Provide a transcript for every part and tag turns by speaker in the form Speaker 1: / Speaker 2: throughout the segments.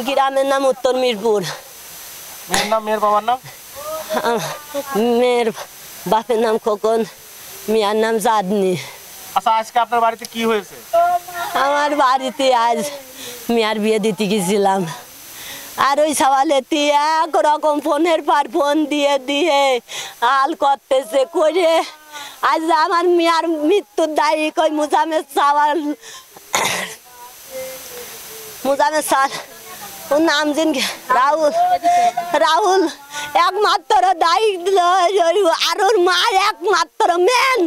Speaker 1: গ্রামের নাম উত্তর মিরপুর।
Speaker 2: মেয়ের নাম, মেয়ের বাবার নাম?
Speaker 1: মেয়ের বাপের নাম খোকন, মিয়ার নাম চাঁদনি।
Speaker 2: আচ্ছা, আজকে আপনার বাড়িতে কি হয়েছে?
Speaker 1: আমার বাড়িতে আজ মিয়ার বিয়ে দিতে গেছিলাম, আর ওই সওয়ালেতে একরকম ফোনের পর ফোন দিয়ে দিয়ে হাল করতেছে করে আজ আমার মিয়ার মৃত্যুর দায়ী কই মুজামের সওয়াল, মুজামের সওয়াল ওর নাম জিন রাহুল, রাহুল একমাত্র দায়ী, আর ওর মা একমাত্র মেন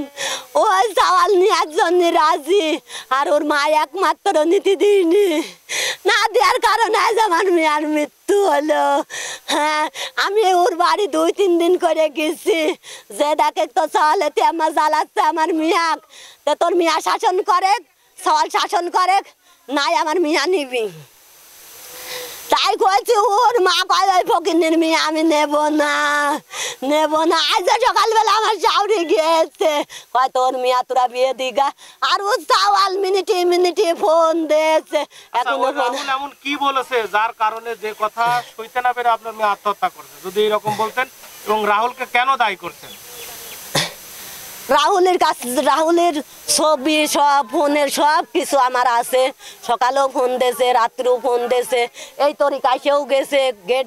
Speaker 1: ওই সওয়াল নেওয়ার জন্য রাজি, আর ওর মা একমাত্র নীতি দিইনি, না দেওয়ার কারণে আজ আমার মেয়ের মৃত্যু হলো। হ্যাঁ, আমি ওর বাড়ি 2-3 দিন করে গেছি, যে দেখে তো সওয়ালেতে আমার জ্বালাচ্ছে আমার মিয়াক, তো তোর মিয়া শাসন করে, সওয়াল শাসন করে, নাই আমার মিয়া নিবি, তাই কয়েছি ওর মা কয় ওই ফকিনের মেয়ে আমি নেব না, নেব না। আজ সকালবেলা আমার শাউরি গিয়েছে, কয় তোর মেয়া তোরা বিয়ে দিগা, আর ও সওয়াল মিনিটে মিনিটে ফোন দিয়েছে।
Speaker 2: এখনো রাহুল এমন কি বলেছে যার কারণে যে কথা সইতে না পেরে আপনার মেয়ে আত্মহত্যা করছে, যদি এরকম বলতেন, এবং রাহুলকে কেন দায়ী করছেন?
Speaker 1: রাহুলের কাছে, রাহুলের ছবি সব ফোনের সব কিছু আমার আছে, সকালেও ফোন দিয়েছে, রাত্রেও ফোন দিয়েছে, এই তরিকাছেও গেছে, গেট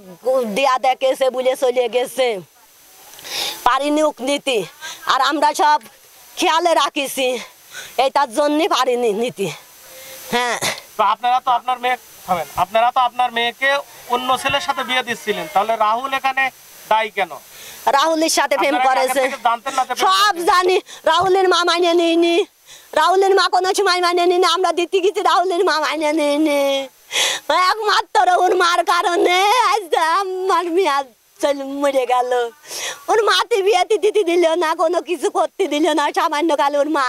Speaker 1: দিয়া দেখেছে বলে চলে গেছে, পারিনি নীতি, আর আমরা সব খেয়ালে রাখিছি, এই তার জন্যে পারিনি নীতি। হ্যাঁ,
Speaker 2: তো আপনারা তো আপনার মেয়ে হবেন, আপনারা তো আপনার মেয়েকে অন্য ছেলের সাথে বিয়ে দিচ্ছিলেন, তাহলে রাহুল এখানে দায়ী কেন?
Speaker 1: রাহুলের সাথে প্রেম করেছে সব জানি, রাহুলের মা মানে নেইনি, রাহুলের মা কোনো সময় মানে নেই, আমরা দিতে গেছি রাহুলের মা মানে নেইনি, একমাত্র ওর মার কারণে আজ আমার মেয়ে মরে গেল, ওর মাতে বিয়েতে দিতে দিল না, কোনো কিছু করতে দিল না, সামান্য কাল ওর মা,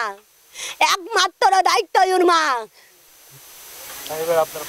Speaker 1: একমাত্র দায়িত্ব ওর মা।
Speaker 2: আপনার